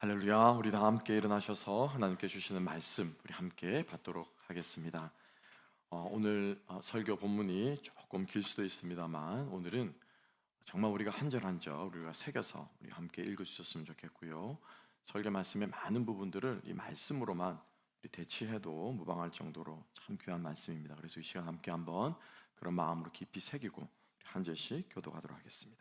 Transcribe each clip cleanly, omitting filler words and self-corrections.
할렐루야. 우리 다 함께 일어나셔서 하나님께 주시는 말씀 우리 함께 받도록 하겠습니다. 오늘 설교 본문이 조금 길 수도 있습니다만 오늘은 정말 우리가 한 절 한 절 우리가 새겨서 우리 함께 읽으셨으면 좋겠고요. 설교 말씀의 많은 부분들을 이 말씀으로만 우리 대치해도 무방할 정도로 참 귀한 말씀입니다. 그래서 이 시간 함께 한번 그런 마음으로 깊이 새기고 한 절씩 교독하도록 하겠습니다.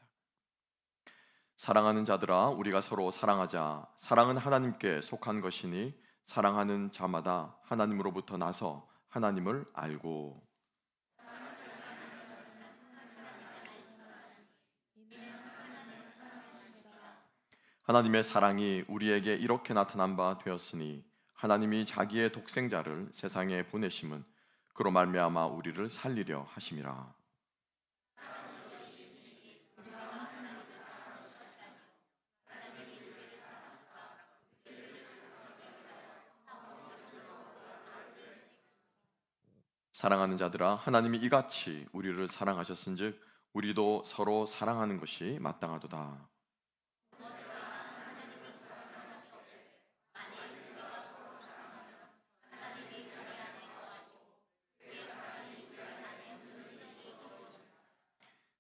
사랑하는 자들아, 우리가 서로 사랑하자. 사랑은 하나님께 속한 것이니 사랑하는 자마다 하나님으로부터 나서 하나님을 알고. 하나님의 사랑이 우리에게 이렇게 나타난 바 되었으니 하나님이 자기의 독생자를 세상에 보내심은 그로 말미암아 우리를 살리려 하심이라. 사랑하는 자들아, 하나님이 이같이 우리를 사랑하셨은즉 우리도 서로 사랑하는 것이 마땅하도다.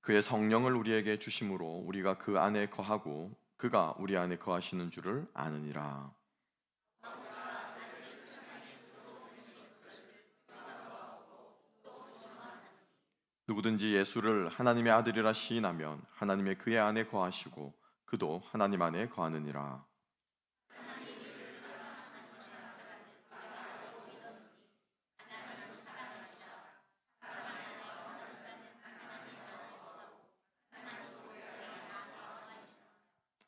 그의 성령을 우리에게 주심으로 우리가 그 안에 거하고 그가 우리 안에 거하시는 줄을 아느니라. 누구든지 예수를 하나님의 아들이라 시인하면 하나님의 그의 안에 거하시고 그도 하나님 안에 거하느니라.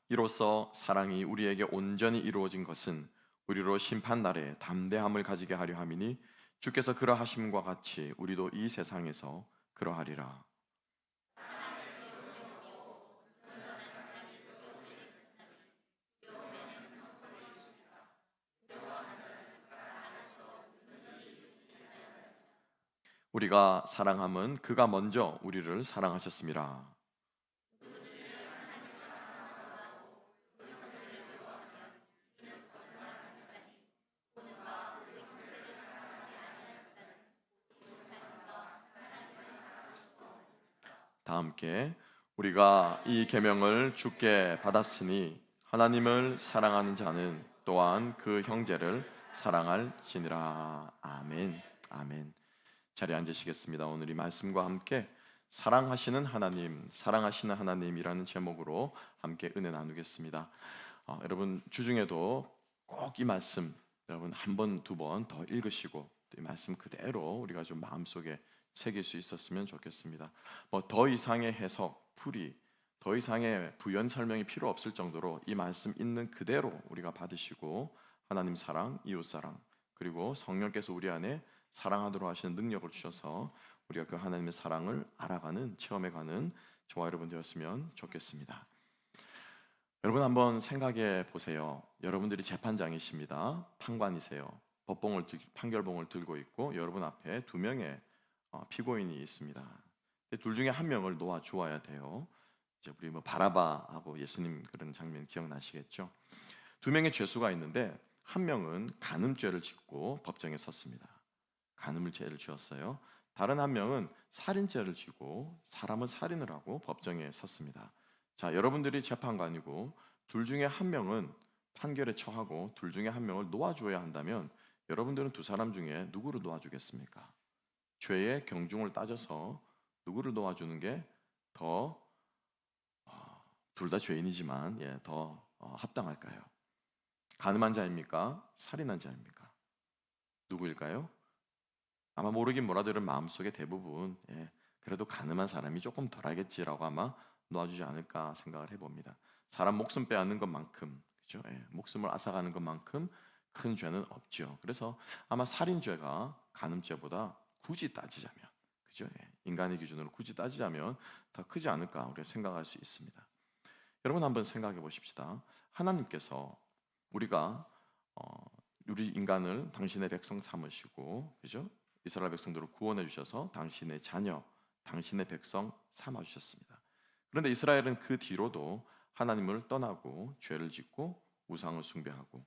이로써 사랑이 우리에게 온전히 이루어진 것은 우리로 심판 날에 담대함을 가지게 하려 함이니 주께서 그러하심과 같이 우리도 이 세상에서 그러하리라. 우리가 사랑함은 그가 먼저 우리를 사랑하셨습니다. 다 함께 우리가 이 계명을 주께 받았으니 하나님을 사랑하는 자는 또한 그 형제를 사랑할지니라. 아멘. 아멘. 자리에 앉으시겠습니다. 오늘 이 말씀과 함께 사랑하시는 하나님, 사랑하시는 하나님이라는 제목으로 함께 은혜 나누겠습니다. 여러분 주중에도 꼭 이 말씀 여러분 한 번, 두 번 더 읽으시고 이 말씀 그대로 우리가 좀 마음속에 새길 수 있었으면 좋겠습니다. 뭐 더 이상의 해석, 풀이, 더 이상의 부연 설명이 필요 없을 정도로 이 말씀 있는 그대로 우리가 받으시고 하나님 사랑, 이웃 사랑, 그리고 성령께서 우리 안에 사랑하도록 하시는 능력을 주셔서 우리가 그 하나님의 사랑을 알아가는, 체험해가는 저와 여러분 되었으면 좋겠습니다. 여러분 한번 생각해 보세요. 여러분들이 재판장이십니다. 판관이세요. 판결봉을 들고 있고 여러분 앞에 두 명의 피고인이 있습니다. 둘 중에 한 명을 놓아 주어야 돼요. 이제 우리 뭐 바라바하고 예수님 그런 장면 기억나시겠죠? 두 명의 죄수가 있는데 한 명은 간음죄를 짓고 법정에 섰습니다. 간음을 죄를 지었어요. 다른 한 명은 살인죄를 지고 사람을 살인을 하고 법정에 섰습니다. 자, 여러분들이 재판관이고 둘 중에 한 명은 판결에 처하고 둘 중에 한 명을 놓아줘야 한다면 여러분들은 두 사람 중에 누구를 놓아주겠습니까? 죄의 경중을 따져서 누구를 놓아주는 게 더 둘 다 죄인이지만 더 합당할까요? 간음한 자입니까? 살인한 자입니까? 누구일까요? 아마 모르긴 몰라들은 마음속에 대부분 그래도 간음한 사람이 조금 덜하겠지라고 아마 놓아주지 않을까 생각을 해봅니다. 사람 목숨 빼앗는 것만큼 그죠? 목숨을 앗아가는 것만큼 큰 죄는 없죠. 그래서 아마 살인죄가 간음죄보다 굳이 따지자면 그죠? 인간의 기준으로 굳이 따지자면 더 크지 않을까 우리가 생각할 수 있습니다. 여러분 한번 생각해 보십시다. 하나님께서 우리가 우리 인간을 당신의 백성 삼으시고 그죠? 이스라엘 백성들을 구원해 주셔서 당신의 자녀, 당신의 백성 삼아 주셨습니다. 그런데 이스라엘은 그 뒤로도 하나님을 떠나고 죄를 짓고 우상을 숭배하고,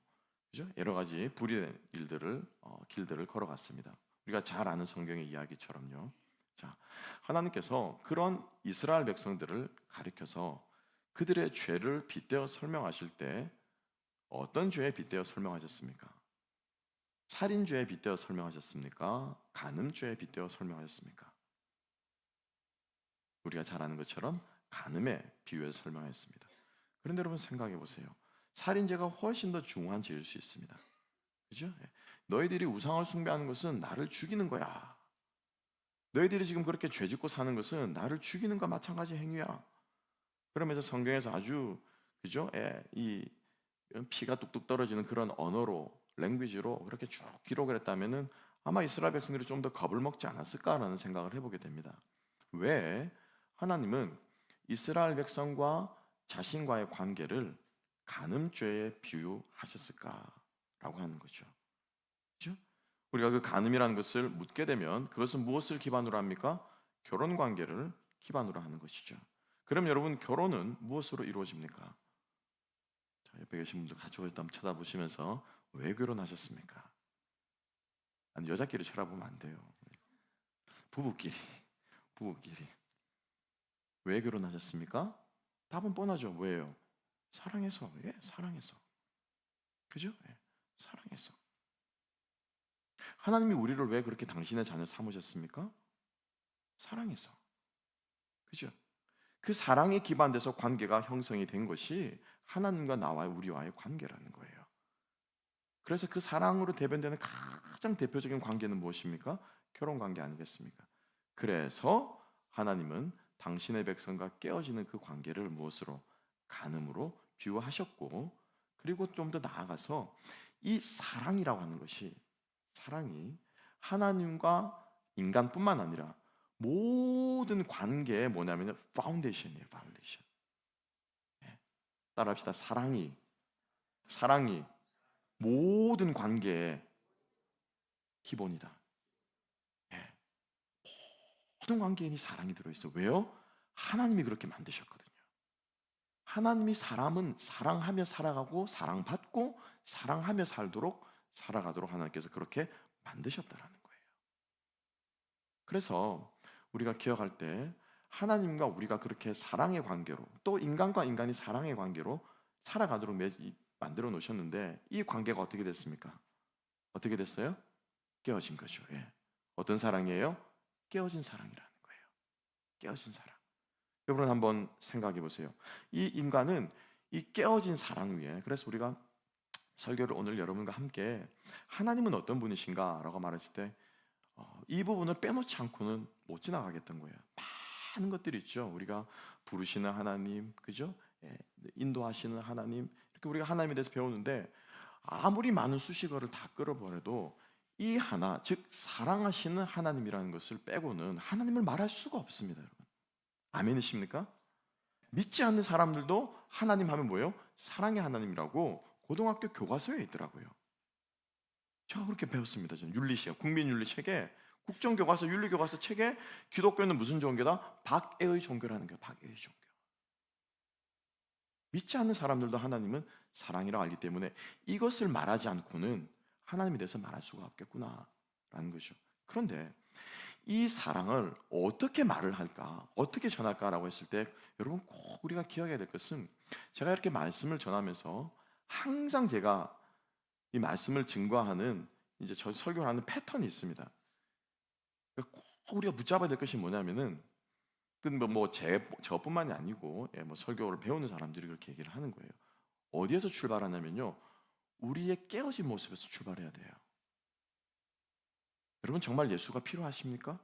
그죠? 여러 가지 불의의 길들을 걸어갔습니다. 우리가 잘 아는 성경의 이야기처럼요. 자, 하나님께서 그런 이스라엘 백성들을 가리켜서 그들의 죄를 빗대어 설명하실 때 어떤 죄에 빗대어 설명하셨습니까? 살인죄에 빗대어 설명하셨습니까? 간음죄에 빗대어 설명하셨습니까? 우리가 잘 아는 것처럼 간음에 비유해서 설명했습니다. 그런데 여러분 생각해 보세요. 살인죄가 훨씬 더 중한 죄일 수 있습니다. 그죠? 너희들이 우상을 숭배하는 것은 나를 죽이는 거야. 너희들이 지금 그렇게 죄짓고 사는 것은 나를 죽이는 것과 마찬가지 행위야. 그러면서 성경에서 아주, 그죠? 이 피가 뚝뚝 떨어지는 그런 언어로, 랭귀지로 그렇게 쭉 기록을 했다면은 아마 이스라엘 백성들이 좀 더 겁을 먹지 않았을까라는 생각을 해보게 됩니다. 왜 하나님은 이스라엘 백성과 자신과의 관계를 간음죄에 비유하셨을까라고 하는 거죠. 그렇죠? 우리가 그 간음이라는 것을 묻게 되면 그것은 무엇을 기반으로 합니까? 결혼 관계를 기반으로 하는 것이죠. 그럼 여러분, 결혼은 무엇으로 이루어집니까? 자, 옆에 계신 분들 가족을 한번 쳐다보시면서 왜 결혼하셨습니까? 아니, 여자끼리 쳐다보면 안 돼요. 부부끼리 왜 결혼하셨습니까? 답은 뻔하죠. 왜요? 사랑해서. 사랑해서. 그죠? 사랑해서. 하나님이 우리를 왜 그렇게 당신의 자녀 삼으셨습니까? 사랑해서. 그죠? 그 사랑에 기반돼서 관계가 형성이 된 것이 하나님과 나와 우리와의 관계라는 거예요. 그래서 그 사랑으로 대변되는 가장 대표적인 관계는 무엇입니까? 결혼 관계 아니겠습니까? 그래서 하나님은 당신의 백성과 깨어지는 그 관계를 무엇으로? 간음으로 비유하셨고, 그리고 좀 더 나아가서 이 사랑이라고 하는 것이, 사랑이 하나님과 인간뿐만 아니라 모든 관계의 뭐냐면 파운데이션이에요. 파운데이션. 따라합시다. 사랑이 모든 관계의 기본이다. 모든 관계에 이 사랑이 들어있어. 왜요? 하나님이 그렇게 만드셨거든요. 하나님이 사람은 사랑하며 살아가고 사랑받고 사랑하며 살아가도록 하나님께서 그렇게 만드셨다라는 거예요. 그래서 우리가 기억할 때 하나님과 우리가 그렇게 사랑의 관계로, 또 인간과 인간이 사랑의 관계로 살아가도록 만들어 놓으셨는데, 이 관계가 어떻게 됐습니까? 어떻게 됐어요? 깨어진 거죠. 어떤 사랑이에요? 깨어진 사랑이라는 거예요. 깨어진 사랑. 여러분 한번 생각해 보세요. 이 인간은 이 깨어진 사랑 위에, 그래서 우리가 설교를 오늘 여러분과 함께 하나님은 어떤 분이신가 라고 말했을 때 이 부분을 빼놓지 않고는 못 지나가겠던 거예요. 많은 것들이 있죠. 우리가 부르시는 하나님, 그죠? 인도하시는 하나님, 이렇게 우리가 하나님에 대해서 배우는데 아무리 많은 수식어를 다 끌어버려도 이 하나, 즉 사랑하시는 하나님이라는 것을 빼고는 하나님을 말할 수가 없습니다, 여러분. 아멘이십니까? 믿지 않는 사람들도 하나님 하면 뭐예요? 사랑의 하나님이라고 고등학교 교과서에 있더라고요. 제가 그렇게 배웠습니다. 저는 윤리시요, 국민윤리 책에, 국정교과서, 윤리교과서 책에 기독교는 무슨 종교다? 박애의 종교라는 거예요. 박애의 종교. 믿지 않는 사람들도 하나님은 사랑이라고 알기 때문에 이것을 말하지 않고는 하나님에 대해서 말할 수가 없겠구나라는 거죠. 그런데 이 사랑을 어떻게 말을 할까? 어떻게 전할까라고 했을 때 여러분 꼭 우리가 기억해야 될 것은, 제가 이렇게 말씀을 전하면서 항상 제가 이 말씀을 증거하는, 이제 저 설교를 하는 패턴이 있습니다. 꼭 우리가 붙잡아야 될 것이 뭐냐면은, 저뿐만이 아니고 뭐 설교를 배우는 사람들이 그렇게 얘기를 하는 거예요. 어디에서 출발하냐면요, 우리의 깨어진 모습에서 출발해야 돼요. 여러분 정말 예수가 필요하십니까?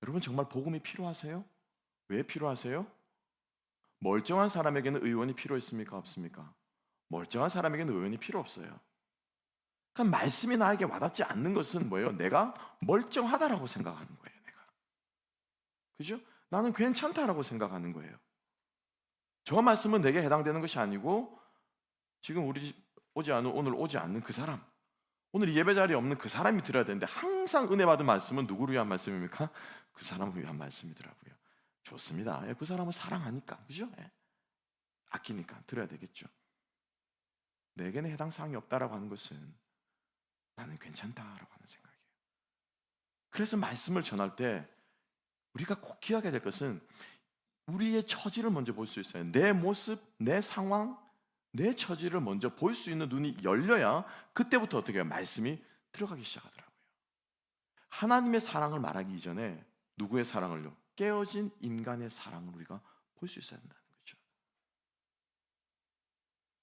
여러분 정말 복음이 필요하세요? 왜 필요하세요? 멀쩡한 사람에게는 의원이 필요했습니까? 없습니까? 멀쩡한 사람에게는 의원이 필요 없어요. 그러니까 말씀이 나에게 와닿지 않는 것은 뭐예요? 내가 멀쩡하다라고 생각하는 거예요. 내가. 그죠? 나는 괜찮다라고 생각하는 거예요. 저 말씀은 내게 해당되는 것이 아니고 지금 우리 집 오늘 오지 않는 그 사람, 오늘 이 예배 자리에 없는 그 사람이 들어야 되는데, 항상 은혜 받은 말씀은 누구를 위한 말씀입니까? 그 사람을 위한 말씀이더라고요. 좋습니다. 그 사람을 사랑하니까, 그죠? 아끼니까 들어야 되겠죠. 내게는 해당 사항이 없다라고 하는 것은 나는 괜찮다라고 하는 생각이에요. 그래서 말씀을 전할 때 우리가 꼭 기억해야 될 것은 우리의 처지를 먼저 볼 수 있어요. 내 모습, 내 상황, 내 처지를 먼저 볼 수 있는 눈이 열려야 그때부터 어떻게 해요? 말씀이 들어가기 시작하더라고요. 하나님의 사랑을 말하기 이전에 누구의 사랑을요? 깨어진 인간의 사랑을 우리가 볼 수 있어야 된다는 거죠.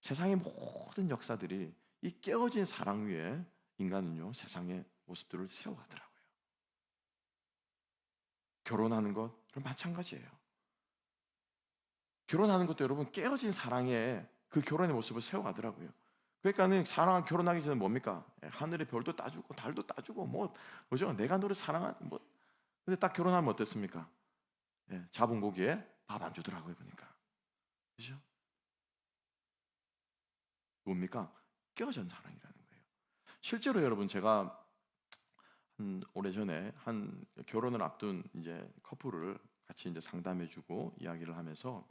세상의 모든 역사들이 이 깨어진 사랑 위에 인간은요, 세상의 모습들을 세워가더라고요. 결혼하는 것, 그럼 마찬가지예요. 결혼하는 것도 여러분 깨어진 사랑에 그 결혼의 모습을 세워가더라고요. 그러니까는 사랑 결혼하기 전에 뭡니까? 하늘의 별도 따주고 달도 따주고 뭐 그죠? 내가 너를 사랑한 뭐 근데 딱 결혼하면 어땠습니까? 잡은 고기에 밥 안 주더라고요 보니까. 그죠? 뭡니까? 깨어진 사랑이라는 거예요. 실제로 여러분 제가 한 오래전에 한 결혼을 앞둔 이제 커플을 같이 이제 상담해주고 이야기를 하면서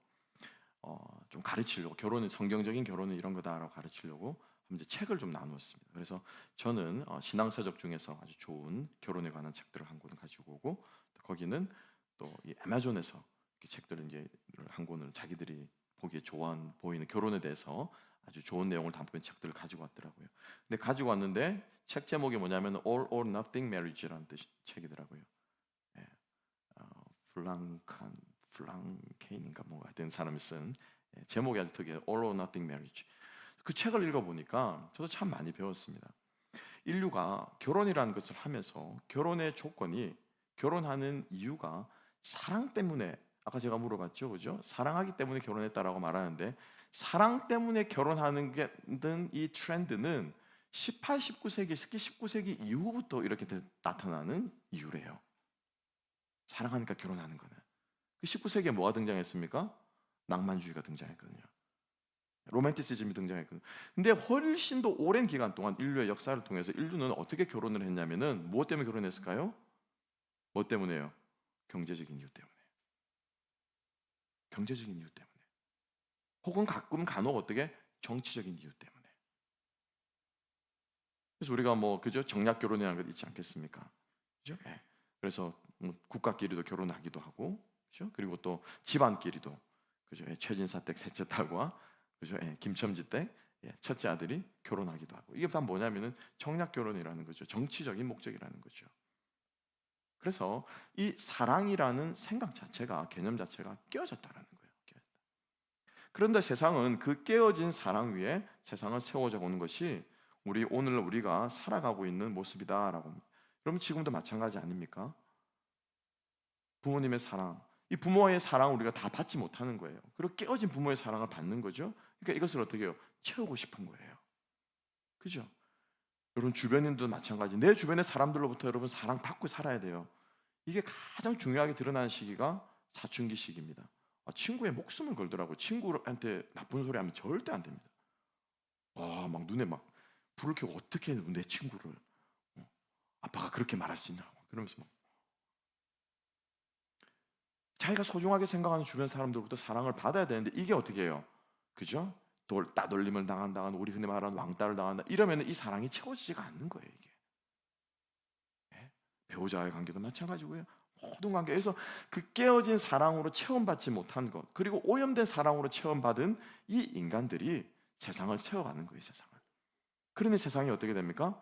좀 가르치려고 결혼은 성경적인 결혼은 이런 거다라고 가르치려고 이제 책을 좀 나누었습니다. 그래서 저는 신앙서적 중에서 아주 좋은 결혼에 관한 책들을 한 권을 가지고 오고 거기는 또 이 아마존에서 책들을 이제 한 권을 자기들이 보기에 좋아 보이는 결혼에 대해서 아주 좋은 내용을 담고 있는 책들을 가지고 왔더라고요. 근데 가지고 왔는데 책 제목이 뭐냐면 All or Nothing Marriage라는 뜻 책이더라고요. 예, 플랑케인인가 뭔가 하여튼 사람이 쓴 제목이 아주 특이해요. All or Nothing Marriage. 그 책을 읽어보니까 저도 참 많이 배웠습니다. 인류가 결혼이라는 것을 하면서 결혼의 조건이 결혼하는 이유가 사랑 때문에 아까 제가 물어봤죠, 그죠? 사랑하기 때문에 결혼했다라고 말하는데 사랑 때문에 결혼하는 이 트렌드는 18, 19세기, 특히 19세기 이후부터 이렇게 나타나는 이유래요. 사랑하니까 결혼하는 거는. 그 19세기에 뭐가 등장했습니까? 낭만주의가 등장했거든요. 로맨티시즘이 등장했거든요. 근데 훨씬 더 오랜 기간 동안 인류의 역사를 통해서 인류는 어떻게 결혼을 했냐면은 무엇 때문에 결혼했을까요? 뭐 때문에요? 경제적인 이유 때문에. 경제적인 이유 때문에. 혹은 가끔 간혹 어떻게 정치적인 이유 때문에. 그래서 우리가 뭐 그죠? 정략 결혼이라는 것 있지 않겠습니까? 그죠? 네. 그래서 국가끼리도 결혼하기도 하고, 그죠? 그리고 또 집안끼리도 그죠? 최진사 댁 셋째 딸과 그죠? 김첨지 댁 첫째 아들이 결혼하기도 하고 이게 다 뭐냐면은 정략 결혼이라는 거죠. 정치적인 목적이라는 거죠. 그래서 이 사랑이라는 생각 자체가 개념 자체가 깨어졌다라는 거예요. 그런데 세상은 그 깨어진 사랑 위에 세상을 세워져 오는 것이 오늘 우리가 살아가고 있는 모습이다라고. 여러분 지금도 마찬가지 아닙니까? 부모님의 사랑, 이 부모의 사랑을 우리가 다 받지 못하는 거예요. 그리고 깨어진 부모의 사랑을 받는 거죠. 그러니까 이것을 어떻게 해요? 채우고 싶은 거예요. 그죠? 여러분 주변인도 마찬가지. 내 주변의 사람들로부터 여러분 사랑받고 살아야 돼요. 이게 가장 중요하게 드러나는 시기가 사춘기 시기입니다. 친구의 목숨을 걸더라고. 친구한테 나쁜 소리 하면 절대 안 됩니다. 막 눈에 막 불을 켜고 어떻게 내 친구를 아빠가 그렇게 말할 수 있냐 그러면서 막 자기가 소중하게 생각하는 주변 사람들부터 사랑을 받아야 되는데 이게 어떻게 해요? 그죠? 따돌림을 당한다, 우리 흔히 말하는 왕따를 당한다 이러면 이 사랑이 채워지지가 않는 거예요. 이게 배우자의 관계도 마찬가지고요. 모든 관계에서 그 깨어진 사랑으로 체험받지 못한 것 그리고 오염된 사랑으로 체험받은 이 인간들이 세상을 세워가는 거예요. 세상을. 그러니 세상이 어떻게 됩니까?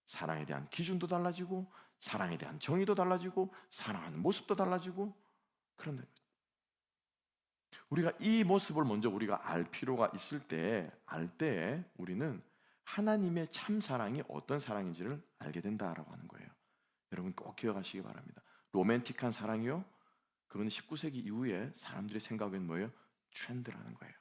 사랑에 대한 기준도 달라지고 사랑에 대한 정의도 달라지고 사랑하는 모습도 달라지고 그런데 우리가 이 모습을 먼저 우리가 알 필요가 있을 때 알 때에 우리는 하나님의 참 사랑이 어떤 사랑인지를 알게 된다라고 하는 거예요. 여러분 꼭 기억하시기 바랍니다. 로맨틱한 사랑이요? 그건 19세기 이후에 사람들이 생각하기엔 뭐예요? 트렌드라는 거예요.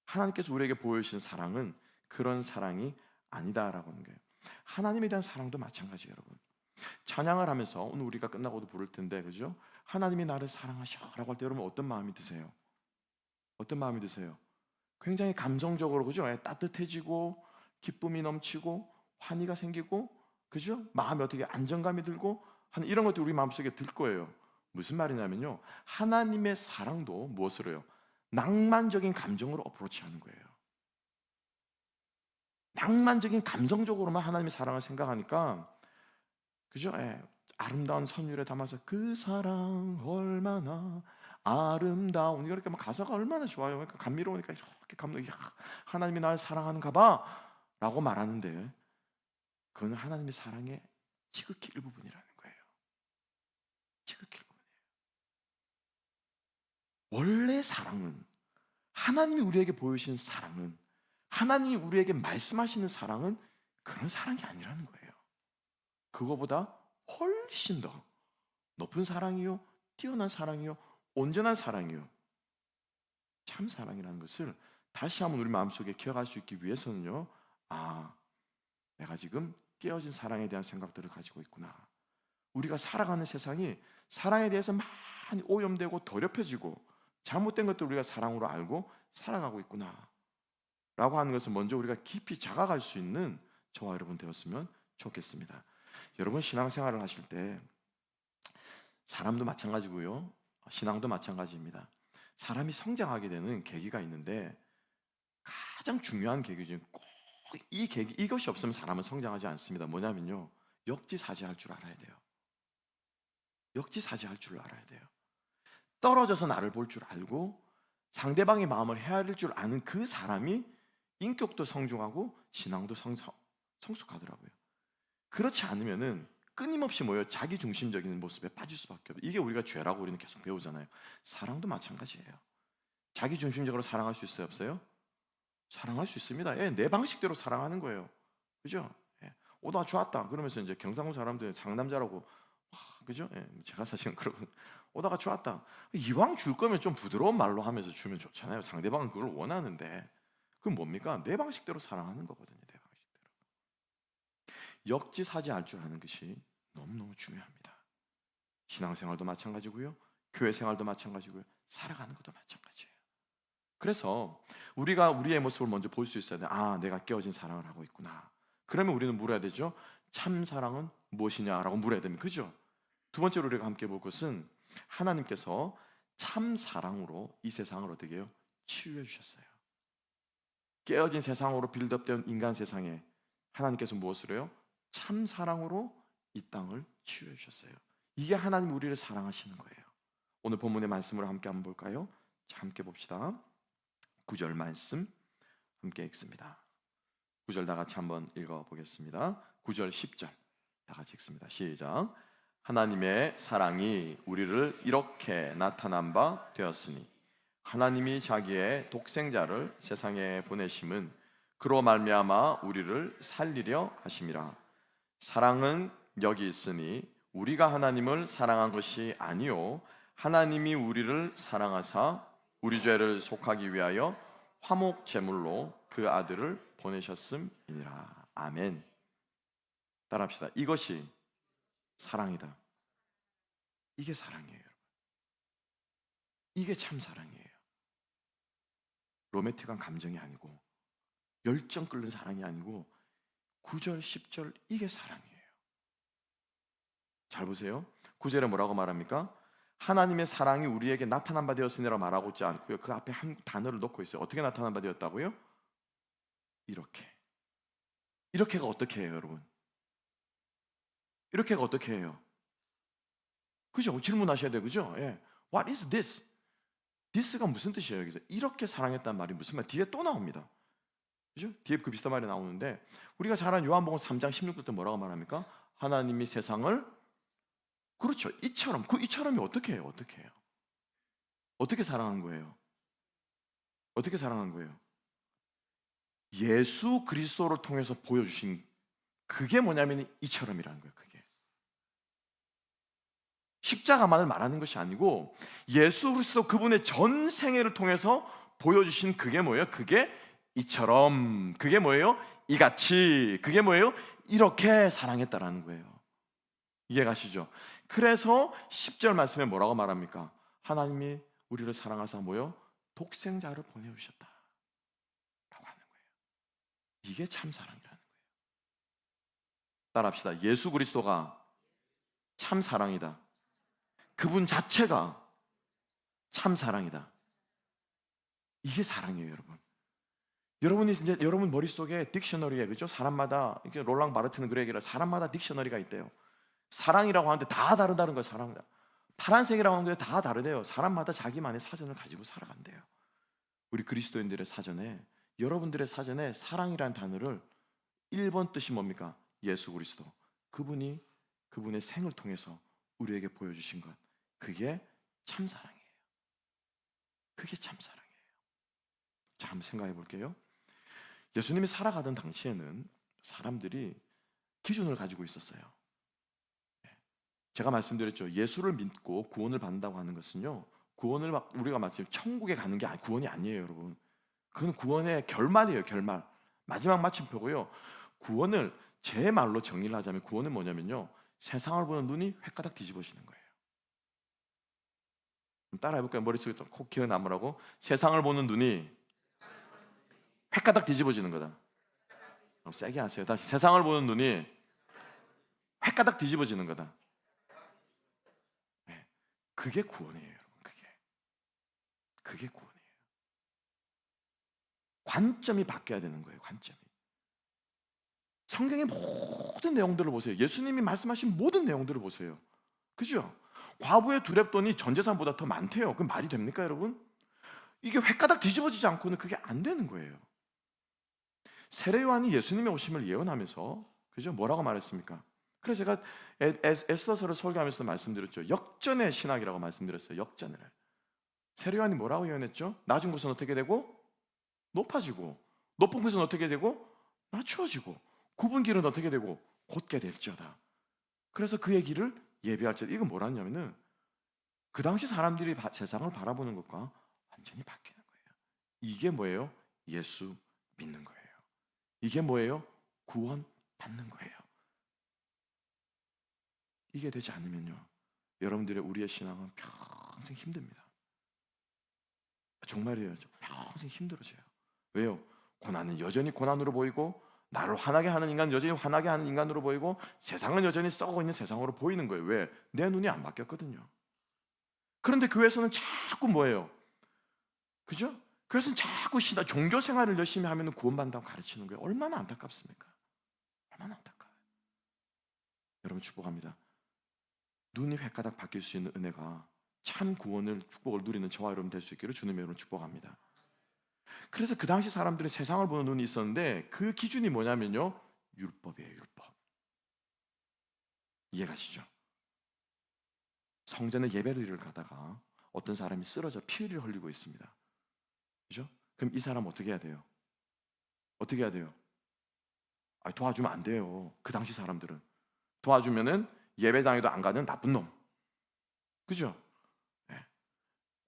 하나님께서 우리에게 보여주신 사랑은 그런 사랑이 아니다라고 하는 거예요. 하나님에 대한 사랑도 마찬가지예요, 여러분. 찬양을 하면서 오늘 우리가 끝나고도 부를 텐데, 그죠? 하나님이 나를 사랑하셔라고 할 때 여러분 어떤 마음이 드세요? 어떤 마음이 드세요? 굉장히 감성적으로 그죠? 따뜻해지고 기쁨이 넘치고 환희가 생기고 그죠? 마음에 어떻게 안정감이 들고 하는 이런 것들이 우리 마음속에 들 거예요. 무슨 말이냐면요. 하나님의 사랑도 무엇으로 해요? 낭만적인 감정으로 어프로치하는 거예요. 낭만적인 감성적으로만 하나님의 사랑을 생각하니까, 그죠? 예. 아름다운 선율에 담아서 그 사랑 얼마나 아름다운, 이렇게 막 가사가 얼마나 좋아요. 그러니까 감미로우니까 이렇게 감동이, 하나님이 날 사랑하는가 봐라고 말하는데, 그건 하나님의 사랑의 지극히 일부분이라는 거예요. 지극히 일부분이에요. 원래 사랑은, 하나님이 우리에게 보여주신 사랑은, 하나님이 우리에게 말씀하시는 사랑은 그런 사랑이 아니라는 거예요. 그거보다 훨씬 더 높은 사랑이요, 뛰어난 사랑이요, 온전한 사랑이요, 참 사랑이라는 것을 다시 한번 우리 마음속에 기억할 수 있기 위해서는요, 아, 내가 지금 깨어진 사랑에 대한 생각들을 가지고 있구나. 우리가 살아가는 세상이 사랑에 대해서 많이 오염되고 더럽혀지고 잘못된 것들 우리가 사랑으로 알고 살아가고 있구나 라고 하는 것을 먼저 우리가 깊이 자각할 수 있는 저와 여러분 되었으면 좋겠습니다. 여러분, 신앙생활을 하실 때 사람도 마찬가지고요, 신앙도 마찬가지입니다. 사람이 성장하게 되는 계기가 있는데, 가장 중요한 계기 중에 꼭 이 계기, 이것이 없으면 사람은 성장하지 않습니다. 뭐냐면요, 역지사지할 줄 알아야 돼요. 역지사지할 줄 알아야 돼요. 떨어져서 나를 볼 줄 알고 상대방의 마음을 헤아릴 줄 아는 그 사람이 인격도 성중하고 신앙도 성숙하더라고요. 그렇지 않으면은 끊임없이 자기 중심적인 모습에 빠질 수밖에 없어요. 이게 우리가 죄라고 우리는 계속 배우잖아요. 사랑도 마찬가지예요. 자기 중심적으로 사랑할 수 있어요, 없어요? 사랑할 수 있습니다. 예, 내 방식대로 사랑하는 거예요. 그죠? 예. 오다 좋았다 그러면서 이제 경상도 사람들은 상남자라고, 그죠? 예, 제가 사실은 그러고, 오다가 좋았다, 이왕 줄 거면 좀 부드러운 말로 하면서 주면 좋잖아요. 상대방은 그걸 원하는데. 그건 뭡니까? 내 방식대로 사랑하는 거거든요. 내 방식대로. 역지사지할 줄 아는 것이 너무너무 중요합니다. 신앙생활도 마찬가지고요, 교회 생활도 마찬가지고요, 살아가는 것도 마찬가지예요. 그래서 우리가 우리의 모습을 먼저 볼 수 있어야 돼. 아, 내가 깨어진 사랑을 하고 있구나. 그러면 우리는 물어야 되죠. 참 사랑은 무엇이냐라고 물어야 됩니다. 그죠? 두 번째로 우리가 함께 볼 것은, 하나님께서 참 사랑으로 이 세상을 어떻게 해요? 치유해 주셨어요. 깨어진 세상으로 빌드업된 인간 세상에 하나님께서 무엇을 해요? 참 사랑으로 이 땅을 치유해 주셨어요. 이게 하나님 우리를 사랑하시는 거예요. 오늘 본문의 말씀으로 함께 한번 볼까요? 자, 함께 봅시다. 9절 말씀 함께 읽습니다. 9절 다 같이 한번 읽어보겠습니다. 9절 10절 다 같이 읽습니다. 시작. 하나님의 사랑이 우리를 이렇게 나타난 바 되었으니, 하나님이 자기의 독생자를 세상에 보내심은 그로 말미암아 우리를 살리려 하심이라. 사랑은 여기 있으니 우리가 하나님을 사랑한 것이 아니요 하나님이 우리를 사랑하사 우리 죄를 속하기 위하여 화목 제물로 그 아들을 보내셨음이니라. 아멘. 따라합시다. 이것이 사랑이다. 이게 사랑이에요, 여러분. 이게 참 사랑이에요. 로맨틱한 감정이 아니고, 열정 끓는 사랑이 아니고, 9절 10절 이게 사랑이에요. 잘 보세요. 9절에 뭐라고 말합니까? 하나님의 사랑이 우리에게 나타난 바 되었으니라 말하고 있지 않고요, 그 앞에 한 단어를 넣고 있어요. 어떻게 나타난 바 되었다고요? 이렇게. 이렇게가 어떻게 해요, 여러분? 이렇게가 어떻게 해요? 그죠? 질문하셔야 돼요. 그죠? 예. What is this? this가 무슨 뜻이에요? 여기서 이렇게 사랑했다는 말이 무슨 말? 뒤에 또 나옵니다. 그죠? 뒤에 그 비슷한 말이 나오는데, 우리가 잘 아는 요한복음 3장 16절 때 뭐라고 말합니까? 하나님이 세상을, 그렇죠, 이처럼. 그 이처럼이 어떻게 해요? 어떻게 해요? 어떻게 사랑한 거예요? 어떻게 사랑한 거예요? 예수 그리스도를 통해서 보여주신, 그게 뭐냐면 이처럼이라는 거예요. 그게 십자가만을 말하는 것이 아니고, 예수 그리스도 그분의 전 생애를 통해서 보여주신 그게 뭐예요? 그게 이처럼. 그게 뭐예요? 이같이. 그게 뭐예요? 이렇게 사랑했다라는 거예요. 이해가시죠? 그래서 10절 말씀에 뭐라고 말합니까? 하나님이 우리를 사랑하사 뭐요? 독생자를 보내주셨다 라고 하는 거예요. 이게 참 사랑이라는 거예요. 따라합시다. 예수 그리스도가 참 사랑이다. 그분 자체가 참 사랑이다. 이게 사랑이에요, 여러분. 여러분이 이제 여러분 머릿속에 딕셔너리에, 그죠? 사람마다, 이렇게 롤랑 바르트는 그런 얘기를, 사람마다 딕셔너리가 있대요. 사랑이라고 하는데 다 다르다는 거예요. 사랑마다. 파란색이라고 하는데 다 다르대요. 사람마다 자기만의 사전을 가지고 살아간대요. 우리 그리스도인들의 사전에, 여러분들의 사전에 사랑이라는 단어를 1번 뜻이 뭡니까? 예수 그리스도. 그분의 생을 통해서 우리에게 보여주신 것, 그게 참사랑이에요. 그게 참사랑이에요. 자, 한번 생각해 볼게요. 예수님이 살아가던 당시에는 사람들이 기준을 가지고 있었어요. 제가 말씀드렸죠. 예수를 믿고 구원을 받는다고 하는 것은요, 구원을 우리가 마치 천국에 가는 게 구원이 아니에요, 여러분. 그건 구원의 결말이에요, 결말. 마지막 마침표고요. 구원을 제 말로 정리를 하자면, 구원은 뭐냐면요, 세상을 보는 눈이 횟가닥 뒤집어지는 거예요. 따라해 볼까요? 머릿속에 콕 기어 남으라고. 세상을 보는 눈이 횟가닥 뒤집어지는 거다. 세게 하세요. 다시. 세상을 보는 눈이 횟가닥 뒤집어지는 거다. 네. 그게 구원이에요, 여러분. 그게 구원이에요. 관점이 바뀌어야 되는 거예요. 관점이. 성경의 모든 내용들을 보세요. 예수님이 말씀하신 모든 내용들을 보세요. 그죠? 과부의 두렙돈이 전 재산보다 더 많대요. 그 말이 됩니까, 여러분? 이게 횟가닥 뒤집어지지 않고는 그게 안 되는 거예요. 세례 요한이 예수님의 오심을 예언하면서, 그죠? 뭐라고 말했습니까? 그래서 제가 에스더서를 설교하면서 말씀드렸죠. 역전의 신학이라고 말씀드렸어요. 역전을. 세례 요한이 뭐라고 예언했죠? 낮은 곳은 어떻게 되고? 높아지고, 높은 곳은 어떻게 되고? 낮추어지고, 굽은 길은 어떻게 되고? 곧게 될지어다. 그래서 그 얘기를 예비할 때, 이건 뭐라냐면은 그 당시 사람들이 세상을 바라보는 것과 완전히 바뀌는 거예요. 이게 뭐예요? 예수 믿는 거예요. 이게 뭐예요? 구원 받는 거예요. 이게 되지 않으면요, 여러분들의 우리의 신앙은 평생 힘듭니다. 정말이에요. 평생 힘들어져요. 왜요? 고난은 여전히 고난으로 보이고, 나를 화나게 하는 인간은 여전히 화나게 하는 인간으로 보이고, 세상은 여전히 썩어 있는 세상으로 보이는 거예요. 왜? 내 눈이 안 바뀌었거든요. 그런데 교회에서는 자꾸 뭐예요? 그죠? 교회에서는 자꾸 종교 생활을 열심히 하면 구원받는다고 가르치는 거예요. 얼마나 안타깝습니까? 얼마나 안타까워요. 여러분, 축복합니다. 눈이 횟가닥 바뀔 수 있는 은혜가 참 구원을, 축복을 누리는 저와 여러분 될 수 있기를 주님의 이름으로 축복합니다. 그래서 그 당시 사람들은 세상을 보는 눈이 있었는데, 그 기준이 뭐냐면요, 율법이에요. 율법. 이해가시죠? 성전에 예배드리러 가다가 어떤 사람이 쓰러져 피를 흘리고 있습니다. 그죠? 그럼 이 사람 어떻게 해야 돼요? 어떻게 해야 돼요? 도와주면 안 돼요. 그 당시 사람들은 도와주면은 예배당에도 안 가는 나쁜 놈. 그죠? 네.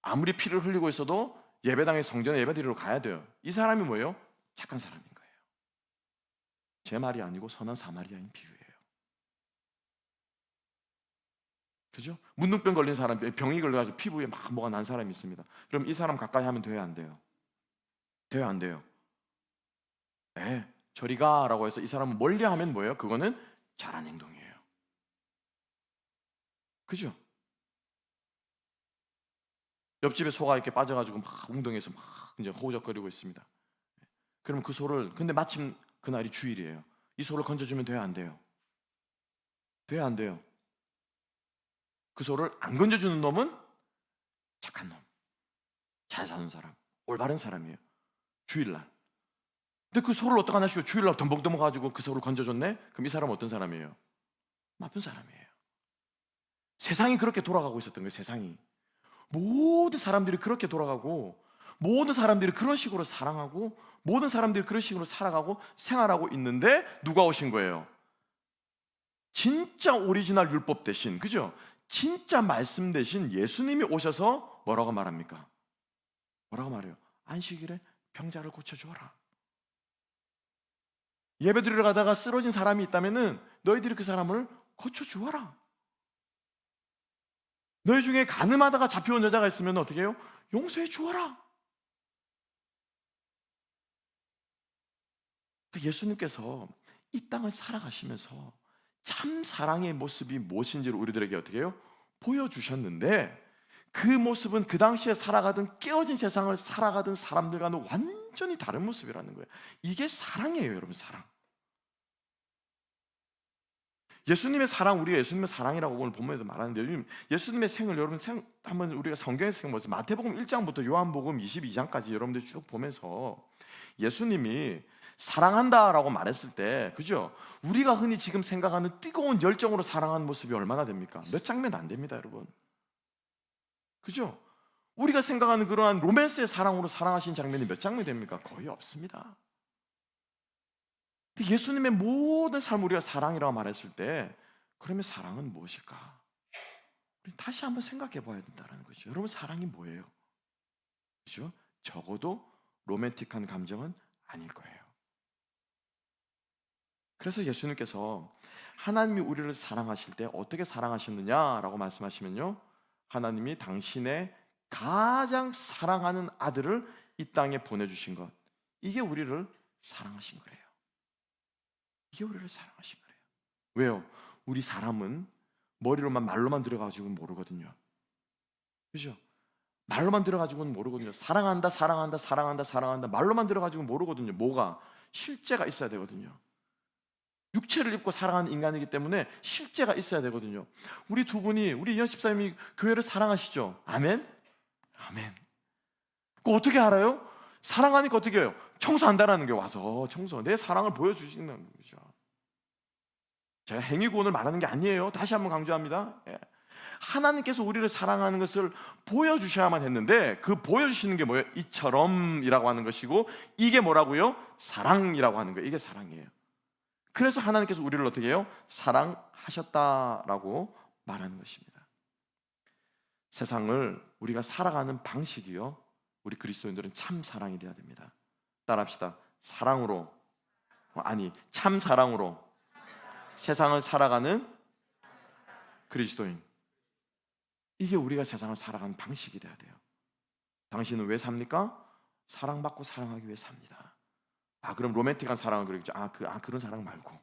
아무리 피를 흘리고 있어도 예배당에, 성전에 예배드리러 가야 돼요. 이 사람이 뭐예요? 착한 사람인 거예요. 제 말이 아니고 선한 사마리아인 비유예요. 그죠? 문둥병 걸린 사람, 병이 걸려가지고 피부에 막 뭐가 난 사람이 있습니다. 그럼 이 사람 가까이 하면 돼요, 안 돼요? 돼요, 안 돼요? 네, 저리 가라고 해서 이 사람은 멀리 하면 뭐예요? 그거는 잘한 행동이에요. 그죠? 옆집에 소가 이렇게 빠져가지고 막 웅덩이에서 막 이제 호우적거리고 있습니다. 그럼 그 소를, 근데 마침 그날이 주일이에요. 이 소를 건져주면 돼요, 안 돼요? 돼요, 안 돼요? 그 소를 안 건져주는 놈은 착한 놈, 잘 사는 사람, 올바른 사람이에요. 주일날. 근데 그 소를 어떡하나 싶어요. 주일날 덤벅덤벅 가지고 그 소를 건져줬네? 그럼 이 사람은 어떤 사람이에요? 나쁜 사람이에요. 세상이 그렇게 돌아가고 있었던 거예요. 세상이. 모든 사람들이 그렇게 돌아가고, 모든 사람들이 그런 식으로 사랑하고, 모든 사람들이 그런 식으로 살아가고 생활하고 있는데, 누가 오신 거예요? 진짜 오리지널 율법 대신, 그죠? 진짜 말씀 대신 예수님이 오셔서 뭐라고 말합니까? 뭐라고 말해요? 안식일에 병자를 고쳐주어라. 예배드리러 가다가 쓰러진 사람이 있다면은 너희들이 그 사람을 고쳐주어라. 너희 중에 간음하다가 잡혀온 여자가 있으면 어떻게 해요? 용서해 주어라. 예수님께서 이 땅을 살아가시면서 참 사랑의 모습이 무엇인지를 우리들에게 어떻게 해요? 보여주셨는데, 그 모습은 그 당시에 살아가던, 깨어진 세상을 살아가던 사람들과는 완전히 완전히 다른 모습이라는 거예요. 이게 사랑이에요, 여러분. 사랑. 예수님의 사랑, 우리가 예수님의 사랑이라고 오늘 본문에도 말하는데, 예수님의 생을 여러분 한번 우리가 성경의 생을 보면서 마태복음 1장부터 요한복음 22장까지 여러분들 쭉 보면서 예수님이 사랑한다라고 말했을 때, 그죠? 우리가 흔히 지금 생각하는 뜨거운 열정으로 사랑하는 모습이 얼마나 됩니까? 몇 장면 안 됩니다, 여러분. 그죠? 우리가 생각하는 그러한 로맨스의 사랑으로 사랑하신 장면이 몇 장면 됩니까? 거의 없습니다. 예수님의 모든 삶을 우리가 사랑이라고 말했을 때, 그러면 사랑은 무엇일까? 우리 다시 한번 생각해 봐야 된다는 거죠. 여러분, 사랑이 뭐예요? 그죠? 적어도 로맨틱한 감정은 아닐 거예요. 그래서 예수님께서 하나님이 우리를 사랑하실 때 어떻게 사랑하셨느냐라고 말씀하시면요, 하나님이 당신의 가장 사랑하는 아들을 이 땅에 보내주신 것, 이게 우리를 사랑하신 거예요. 이게 우리를 사랑하신 거예요. 왜요? 우리 사람은 머리로만 말로만 들어가지고는 모르거든요. 그죠? 말로만 들어가지고는 모르거든요. 사랑한다, 사랑한다, 사랑한다, 사랑한다, 말로만 들어가지고는 모르거든요. 뭐가? 실제가 있어야 되거든요. 육체를 입고 살아가는 인간이기 때문에 실제가 있어야 되거든요. 우리 두 분이, 우리 이현 집사님이 교회를 사랑하시죠? 아멘? 아멘. 그거 어떻게 알아요? 사랑하니까 어떻게 해요? 청소한다라는 게 와서 내 사랑을 보여주시는 거죠. 제가 행위구원을 말하는 게 아니에요. 다시 한번 강조합니다. 하나님께서 우리를 사랑하는 것을 보여주셔야만 했는데, 그 보여주시는 게 뭐예요? 이처럼이라고 하는 것이고, 이게 뭐라고요? 사랑이라고 하는 거예요. 이게 사랑이에요. 그래서 하나님께서 우리를 어떻게 해요? 사랑하셨다라고 말하는 것입니다. 세상을 우리가 살아가는 방식이요, 우리 그리스도인들은 참 사랑이 되어야 됩니다. 따라합시다. 사랑으로, 참 사랑으로 세상을 살아가는 그리스도인. 이게 우리가 세상을 살아가는 방식이 돼야 돼요. 당신은 왜 삽니까? 사랑받고 사랑하기 위해 삽니다. 그럼 로맨틱한 사랑을 그리겠죠. 그런 사랑 말고,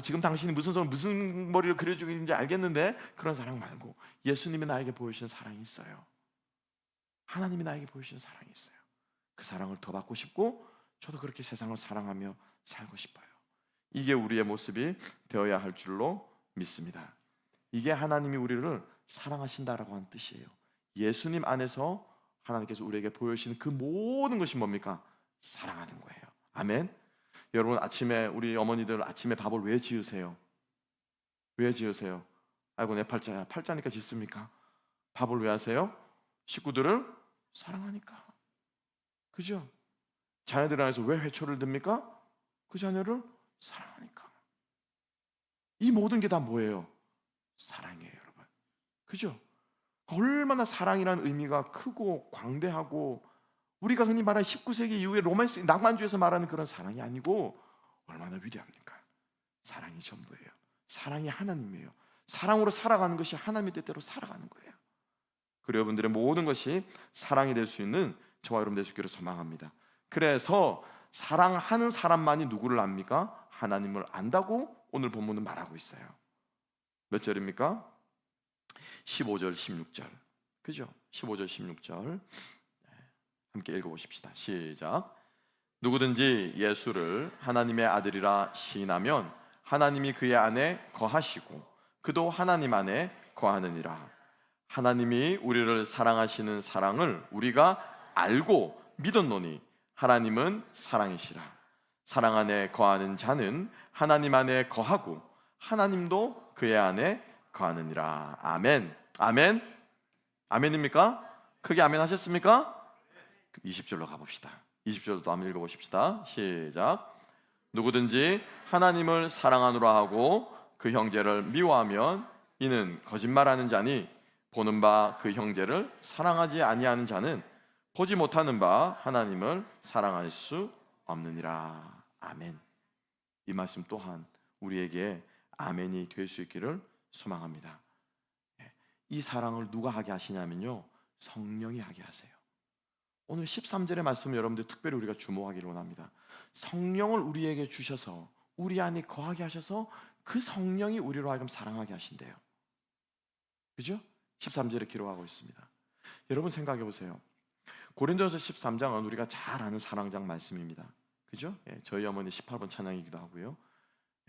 지금 당신이 무슨 머리를 그려주고 있는지 알겠는데, 그런 사랑 말고 예수님이 나에게 보여주신 사랑이 있어요. 하나님이 나에게 보여주신 사랑이 있어요. 그 사랑을 더 받고 싶고, 저도 그렇게 세상을 사랑하며 살고 싶어요. 이게 우리의 모습이 되어야 할 줄로 믿습니다. 이게 하나님이 우리를 사랑하신다라고 하는 뜻이에요. 예수님 안에서 하나님께서 우리에게 보여주시는 그 모든 것이 뭡니까? 사랑하는 거예요. 아멘. 여러분, 아침에 우리 어머니들 아침에 밥을 왜 지으세요? 왜 지으세요? 아이고 내 팔자야. 팔자니까 짓습니까? 밥을 왜 하세요? 식구들을 사랑하니까. 그죠? 자녀들 안에서 왜 회초를 듭니까? 그 자녀를 사랑하니까. 이 모든 게 다 뭐예요? 사랑이에요, 여러분. 그죠? 얼마나 사랑이라는 의미가 크고 광대하고, 우리가 흔히 말하는 19세기 이후에 로맨스, 낭만주의에서 말하는 그런 사랑이 아니고 얼마나 위대합니까? 사랑이 전부예요. 사랑이 하나님이에요. 사랑으로 살아가는 것이 하나님의 뜻대로 살아가는 거예요. 그리고 여러분들의 모든 것이 사랑이 될 수 있는 저와 여러분 될 수 있기를 소망합니다. 그래서 사랑하는 사람만이 누구를 압니까? 하나님을 안다고 오늘 본문은 말하고 있어요. 몇 절입니까? 15절, 16절. 그죠? 15절, 16절 함께 읽어보십시다. 시작. 누구든지 예수를 하나님의 아들이라 시인하면 하나님이 그의 안에 거하시고 그도 하나님 안에 거하느니라. 하나님이 우리를 사랑하시는 사랑을 우리가 알고 믿었노니 하나님은 사랑이시라. 사랑 안에 거하는 자는 하나님 안에 거하고 하나님도 그의 안에 거하느니라. 아멘. 아멘. 아멘입니까? 크게 아멘 하셨습니까? 20절로 가봅시다. 20절도 한번 읽어보십시다. 시작. 누구든지 하나님을 사랑하노라 하고 그 형제를 미워하면 이는 거짓말하는 자니 보는 바 그 형제를 사랑하지 아니하는 자는 보지 못하는 바 하나님을 사랑할 수 없느니라. 아멘. 이 말씀 또한 우리에게 아멘이 될 수 있기를 소망합니다. 이 사랑을 누가 하게 하시냐면요, 성령이 하게 하세요. 오늘 13절의 말씀을 여러분들 특별히 우리가 주목하기를 원합니다. 성령을 우리에게 주셔서 우리 안에 거하게 하셔서 그 성령이 우리로 하여금 사랑하게 하신대요. 그죠? 13절에 기록하고 있습니다. 여러분 생각해 보세요. 고린도전서 13장은 우리가 잘 아는 사랑장 말씀입니다. 그죠? 예, 저희 어머니 18번 찬양이기도 하고요.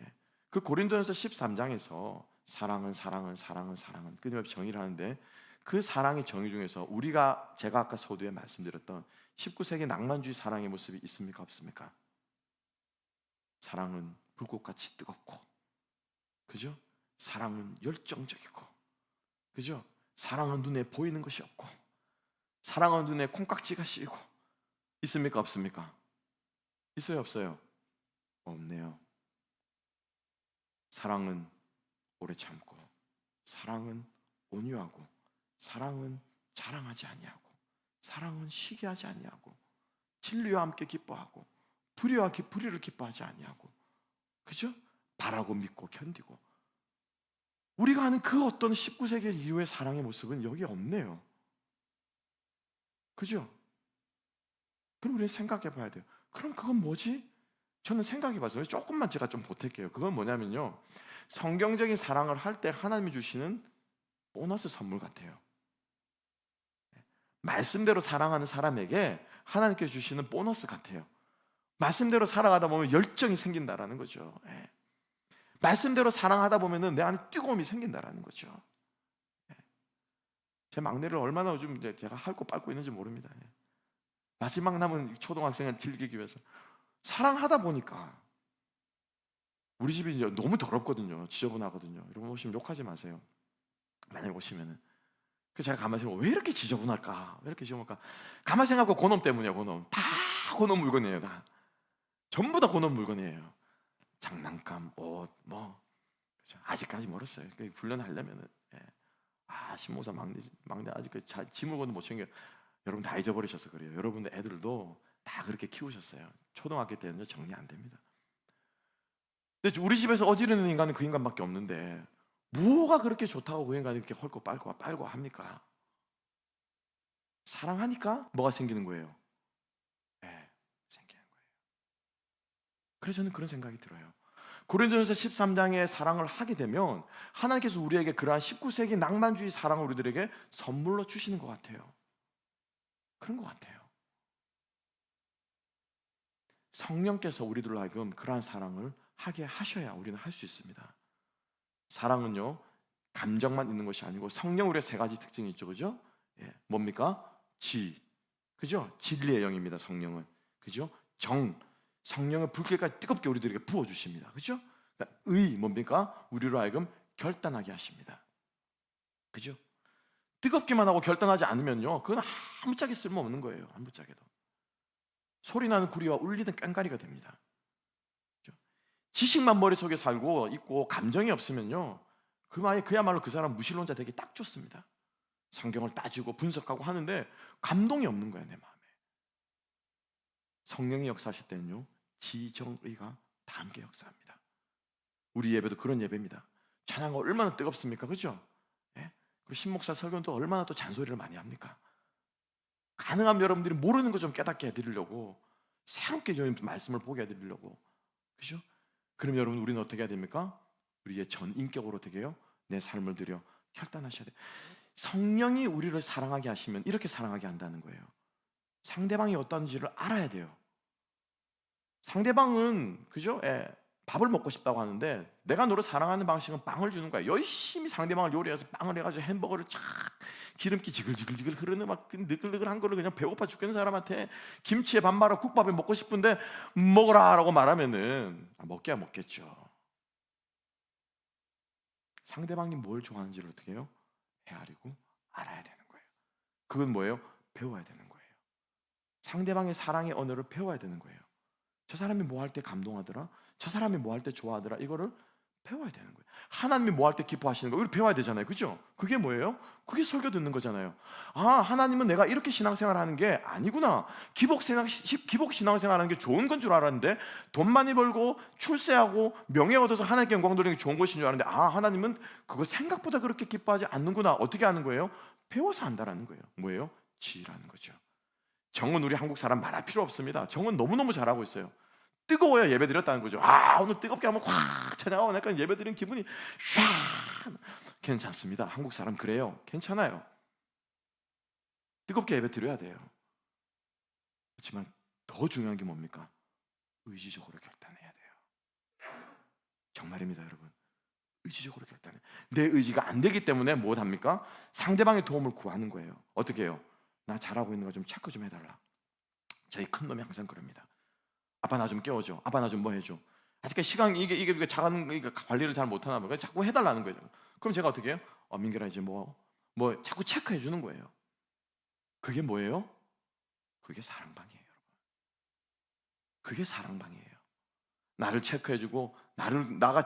예, 그 고린도전서 13장에서 사랑은 끊임없이 정의를 하는데, 그 사랑의 정의 중에서 제가 아까 서두에 말씀드렸던 19세기 낭만주의 사랑의 모습이 있습니까, 없습니까? 사랑은 불꽃같이 뜨겁고, 그죠? 사랑은 열정적이고, 그죠? 사랑은 눈에 보이는 것이 없고, 사랑은 눈에 콩깍지가 씌이고. 있습니까, 없습니까? 있어요, 없어요? 없네요. 사랑은 오래 참고, 사랑은 온유하고, 사랑은 자랑하지 아니하고, 사랑은 시기하지 아니하고, 진리와 함께 기뻐하고, 불의를 기뻐하지 아니하고, 그죠? 바라고 믿고 견디고. 우리가 아는 그 어떤 19세기 이후의 사랑의 모습은 여기 없네요. 그죠? 그럼 우리 생각해 봐야 돼요. 그럼 그건 뭐지? 저는 생각해 봤어요. 조금만 제가 좀 보탤게요. 그건 뭐냐면요, 성경적인 사랑을 할 때 하나님이 주시는 보너스 선물 같아요. 말씀대로 사랑하는 사람에게 하나님께 주시는 보너스 같아요. 말씀대로 살아가다 보면 열정이 생긴다라는 거죠. 예. 말씀대로 사랑하다 보면은 내 안에 뜨거움이 생긴다라는 거죠. 예. 제 막내를 얼마나 요즘 제가 핥고 빨고 있는지 모릅니다. 예. 마지막 남은 초등학생을 즐기기 위해서 사랑하다 보니까, 우리 집이 이제 너무 더럽거든요. 지저분하거든요. 여러분 오시면 욕하지 마세요. 만약에 오시면은. 그래서 제가 가만히 생각하고, 왜 이렇게 지저분할까? 왜 이렇게 지저분할까? 가만히 생각하고, 그놈 때문이야. 그놈 다 그놈 물건이에요. 다 전부 다 그놈 물건이에요. 장난감, 옷, 뭐. 그렇죠? 아직까지 멀었어요. 그러니까 훈련하려면은. 예. 신모사 막내 아직 지 물건도 못 챙겨. 여러분 다 잊어버리셔서 그래요. 여러분들 애들도 다 그렇게 키우셨어요. 초등학교 때는 정리 안 됩니다. 근데 우리 집에서 어지르는 인간은 그 인간밖에 없는데, 뭐가 그렇게 좋다고 그 인간이 이렇게 헐고 빨고 합니까? 사랑하니까 뭐가 생기는 거예요? 네, 생기는 거예요. 그래서 저는 그런 생각이 들어요. 고린도전서 13장의 사랑을 하게 되면 하나님께서 우리에게 그러한 19세기 낭만주의 사랑을 우리들에게 선물로 주시는 것 같아요. 그런 것 같아요. 성령께서 우리들로 하여금 그러한 사랑을 하게 하셔야 우리는 할 수 있습니다. 사랑은요, 감정만 있는 것이 아니고 성령, 우리의 세 가지 특징이 있죠. 그죠? 예, 뭡니까? 그죠? 진리의 영입니다. 성령은. 그죠? 성령의 불길까지 뜨겁게 우리들에게 부어주십니다. 그죠? 그러니까 뭡니까? 우리로 하여금 결단하게 하십니다. 그죠? 뜨겁기만 하고 결단하지 않으면요, 그건 아무짝에 쓸모없는 거예요. 아무짝에도. 소리나는 구리와 울리는 꽹과리가 됩니다. 그죠? 지식만 머릿속에 살고 있고 감정이 없으면요, 그야말로 그 사람 무신론자 되기 딱 좋습니다. 성경을 따지고 분석하고 하는데 감동이 없는 거예요, 내 마음에. 성령이 역사하실 때는요, 지정의가 다 함께 역사합니다. 우리 예배도 그런 예배입니다. 찬양가 얼마나 뜨겁습니까? 그죠? 예? 그리고 신목사 설교는 또 얼마나 또 잔소리를 많이 합니까? 가능하면 여러분들이 모르는 거 좀 깨닫게 해드리려고, 새롭게 좀 말씀을 보게 해드리려고. 그죠? 그럼 여러분, 우리는 어떻게 해야 됩니까? 우리의 전 인격으로 어떻게 해요? 내 삶을 들여 결단하셔야 돼요. 성령이 우리를 사랑하게 하시면 이렇게 사랑하게 한다는 거예요. 상대방이 어떤지를 알아야 돼요. 상대방은, 그죠? 예, 밥을 먹고 싶다고 하는데 내가 너를 사랑하는 방식은 빵을 주는 거야. 열심히 상대방을 요리해서 빵을 해가지고 햄버거를 착 기름기 지글지글 흐르는 막 느글느글한 거를 그냥 배고파 죽겠는 사람한테 김치에 밥 말아 국밥에 먹고 싶은데 먹어라라고 말하면은 먹게야 먹겠죠. 상대방이 뭘 좋아하는지를 어떻게 해요? 헤아리고 알아야 되는 거예요. 그건 뭐예요? 배워야 되는 거예요. 상대방의 사랑의 언어를 배워야 되는 거예요. 저 사람이 뭐 할 때 감동하더라? 저 사람이 뭐 할 때 좋아하더라? 이거를 배워야 되는 거예요. 하나님이 뭐 할 때 기뻐하시는 거, 이걸 배워야 되잖아요. 그죠? 그게 뭐예요? 그게 설교 듣는 거잖아요. 하나님은 내가 이렇게 신앙생활 하는 게 아니구나. 기복 신앙생활 하는 게 좋은 건 줄 알았는데, 돈 많이 벌고 출세하고 명예 얻어서 하나님께 영광 돌리는 게 좋은 것인 줄 알았는데, 하나님은 그거 생각보다 그렇게 기뻐하지 않는구나. 어떻게 하는 거예요? 배워서 한다라는 거예요. 뭐예요? 지라는 거죠. 정은 우리 한국 사람 말할 필요 없습니다. 정은 너무너무 잘하고 있어요. 뜨거워야 예배 드렸다는 거죠. 오늘 뜨겁게 하면 확 찬양하고 약간 예배 드린 기분이 샥. 괜찮습니다. 한국 사람 그래요. 괜찮아요. 뜨겁게 예배 드려야 돼요. 그렇지만 더 중요한 게 뭡니까? 의지적으로 결단해야 돼요. 정말입니다, 여러분. 의지적으로 결단해. 내 의지가 안 되기 때문에 뭐 합니까? 상대방의 도움을 구하는 거예요. 어떻게 해요? 나 잘하고 있는 거 좀 체크 좀 해달라. 저희 큰 놈이 항상 그럽니다. 아빠 나 좀 깨워줘. 아빠 나 좀 뭐 해줘. 아직까지 시간 이게 작은 이게 관리를 잘 못하나 봐요. 자꾸 해달라는 거예요. 그럼 제가 어떻게 해요? 민결아 이제 뭐 자꾸 체크해 주는 거예요. 그게 뭐예요? 그게 사랑방이에요, 여러분. 그게 사랑방이에요. 나를 체크해주고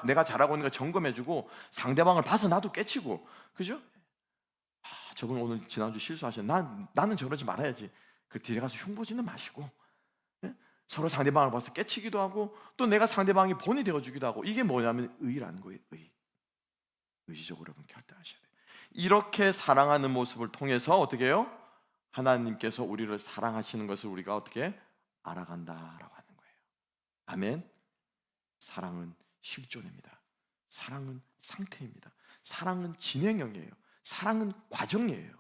내가 잘하고 있는 거 점검해주고 상대방을 봐서 나도 깨치고, 그죠? 저분 오늘 지난주 실수하셨네. 나는 저러지 말아야지. 그 뒤에 가서 흉보지는 마시고, 예? 서로 상대방을 봐서 깨치기도 하고 또 내가 상대방이 본이 되어주기도 하고. 이게 뭐냐면 의라는 거예요. 의지적으로 결단하셔야 돼요. 이렇게 사랑하는 모습을 통해서 어떻게 해요? 하나님께서 우리를 사랑하시는 것을 우리가 어떻게 알아간다라고 하는 거예요. 아멘. 사랑은 실존입니다. 사랑은 상태입니다. 사랑은 진행형이에요. 사랑은 과정이에요.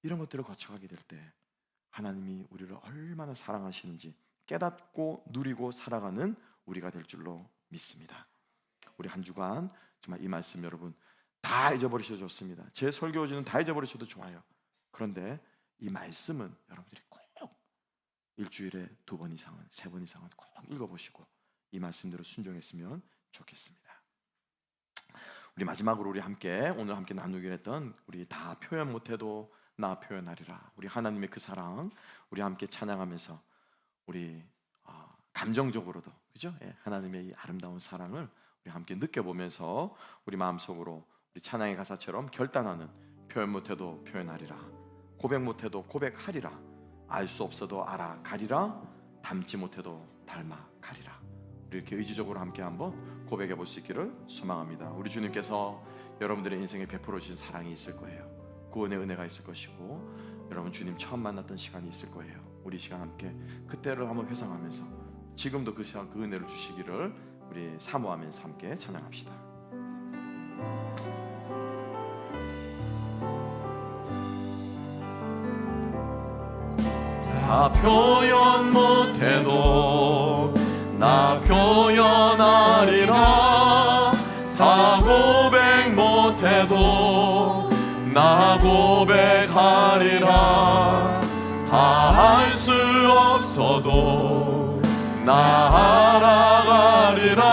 이런 것들을 거쳐가게 될 때 하나님이 우리를 얼마나 사랑하시는지 깨닫고 누리고 살아가는 우리가 될 줄로 믿습니다. 우리 한 주간 정말 이 말씀 여러분 다 잊어버리셔도 좋습니다. 제 설교지는 다 잊어버리셔도 좋아요. 그런데 이 말씀은 여러분들이 꼭 일주일에 2번 이상은 3번 이상은 꼭 읽어보시고 이 말씀대로 순종했으면 좋겠습니다. 우리 마지막으로 우리 함께 오늘 함께 나누기로 했던 우리 다 표현 못해도 나 표현하리라, 우리 하나님의 그 사랑 우리 함께 찬양하면서 우리 감정적으로도 그죠? 하나님의 이 아름다운 사랑을 우리 함께 느껴보면서 우리 마음속으로 우리 찬양의 가사처럼 결단하는, 표현 못해도 표현하리라, 고백 못해도 고백하리라, 알 수 없어도 알아가리라, 닮지 못해도 닮아가리라. 우리 이렇게 의지적으로 함께 한번 고백해 볼 수 있기를 소망합니다. 우리 주님께서 여러분들의 인생에 베풀어 주신 사랑이 있을 거예요. 구원의 은혜가 있을 것이고 여러분 주님 처음 만났던 시간이 있을 거예요. 우리 시간 함께 그때를 한번 회상하면서 지금도 그 시간 그 은혜를 주시기를 우리 사모하면서 함께 찬양합시다. 다 표현 못해도 나 표현하리라, 다 고백 못해도 나 고백하리라, 다 할 수 없어도 나 알아가리라,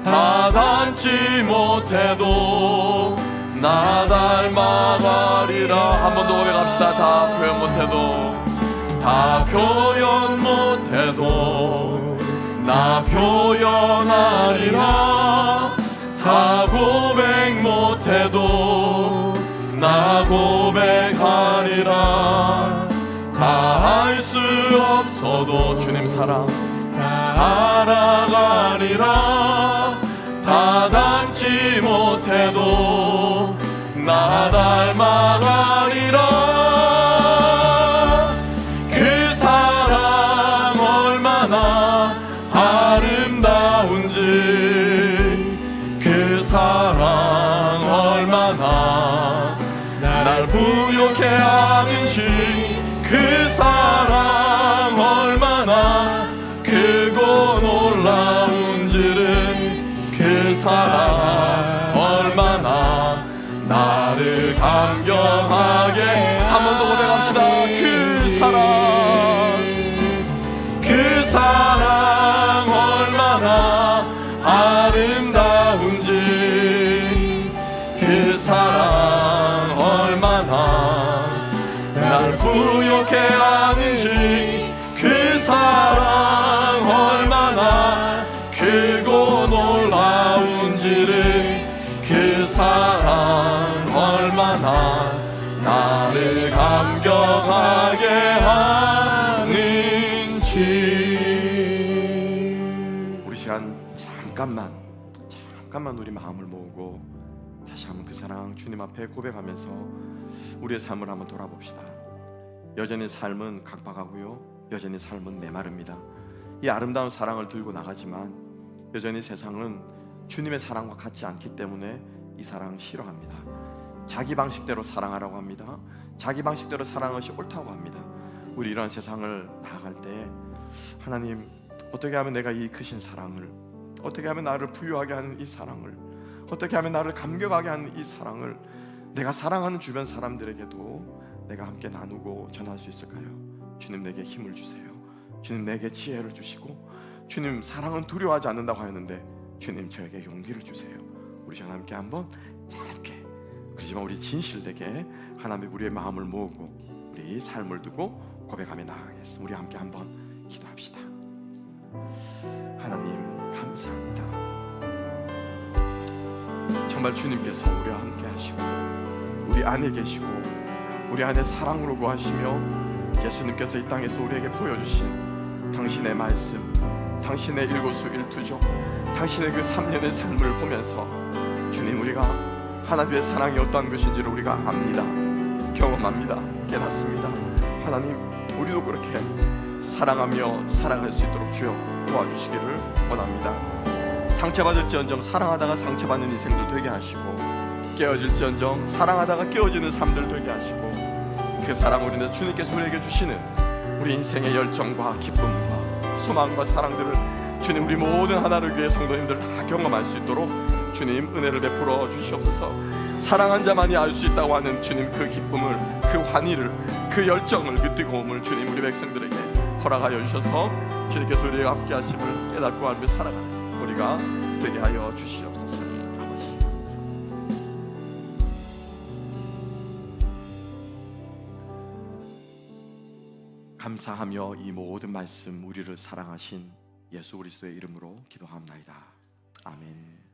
다 닮지 못해도 나 닮아가리라. 한 번 더 고백합시다. 다 표현 못해도 다 표현 못해도 나 표현하리라, 다 고백 못해도 나 고백하리라, 다 할 수 없어도 주님 사랑 다 알아가리라, 다 닮지 못해도 나 닮아가리라. 그 사랑 얼마나 아름다운지, 그 사랑 얼마나 날 부욕해 하는지, 그 사랑 얼마나 크고 놀라운지를, 그 사랑 얼마나 나를 감격하게. 한 번 더 고백합시다. 그 사랑 얼마나 아름다운지, 그 사랑 얼마나 날 부욕해 하는지, 그 사랑 얼마나 크고 놀라운지를, 그 사랑 얼마나 나를 감격하게 하는지. 우리 시간 잠깐만 우리 마음을 모으고 다시 한번 그 사랑 주님 앞에 고백하면서 우리의 삶을 한번 돌아봅시다. 여전히 삶은 각박하고요, 여전히 삶은 메마릅니다. 이 아름다운 사랑을 들고 나가지만 여전히 세상은 주님의 사랑과 같지 않기 때문에 이 사랑 싫어합니다. 자기 방식대로 사랑하라고 합니다. 자기 방식대로 사랑하는 것이 옳다고 합니다. 우리 이런 세상을 나아갈 때 하나님, 어떻게 하면 내가 이 크신 사랑을, 어떻게 하면 나를 부유하게 하는 이 사랑을, 어떻게 하면 나를 감격하게 하는 이 사랑을 내가 사랑하는 주변 사람들에게도 내가 함께 나누고 전할 수 있을까요? 주님, 내게 힘을 주세요. 주님, 내게 지혜를 주시고, 주님, 사랑은 두려워하지 않는다고 하였는데 주님, 저에게 용기를 주세요. 우리 함께 한번 짧게, 그렇지만 우리 진실되게 하나님의 우리의 마음을 모으고 우리 삶을 두고 고백하며 나아가겠습니다. 우리 함께 한번 기도합시다. 하나님, 감사합니다. 정말 주님께서 우리와 함께 하시고 우리 안에 계시고 우리 안에 사랑으로 구하시며 예수님께서 이 땅에서 우리에게 보여주신 당신의 말씀, 당신의 일거수일투족, 당신의 그 3년의 삶을 보면서 주님, 우리가 하나님의 사랑이 어떠한 것인지를 우리가 압니다. 경험합니다. 깨닫습니다. 하나님, 우리도 그렇게 사랑하며 살아갈 수 있도록 주여 도와주시기를 원합니다. 상처받을지언정 사랑하다가 상처받는 인생들 되게 하시고, 깨어질지언정 사랑하다가 깨어지는 삶들 되게 하시고, 그 사랑으로 인해 주님께서 우리에게 주시는 우리 인생의 열정과 기쁨과 소망과 사랑들을 주님, 우리 모든 하나를 위해 성도님들 다 경험할 수 있도록 주님 은혜를 베풀어 주시옵소서. 사랑한 자만이 알 수 있다고 하는 주님 그 기쁨을, 그 환희를, 그 열정을, 그 뜨거움을 주님 우리 백성들에게 허락하여 주셔서 주님께서 우리와 함께 하심을 깨닫고 알며 살아가는 우리가 되게 하여 주시옵소서. 아버지, 감사하며 이 모든 말씀 우리를 사랑하신 예수 그리스도의 이름으로 기도합나이다. 아멘.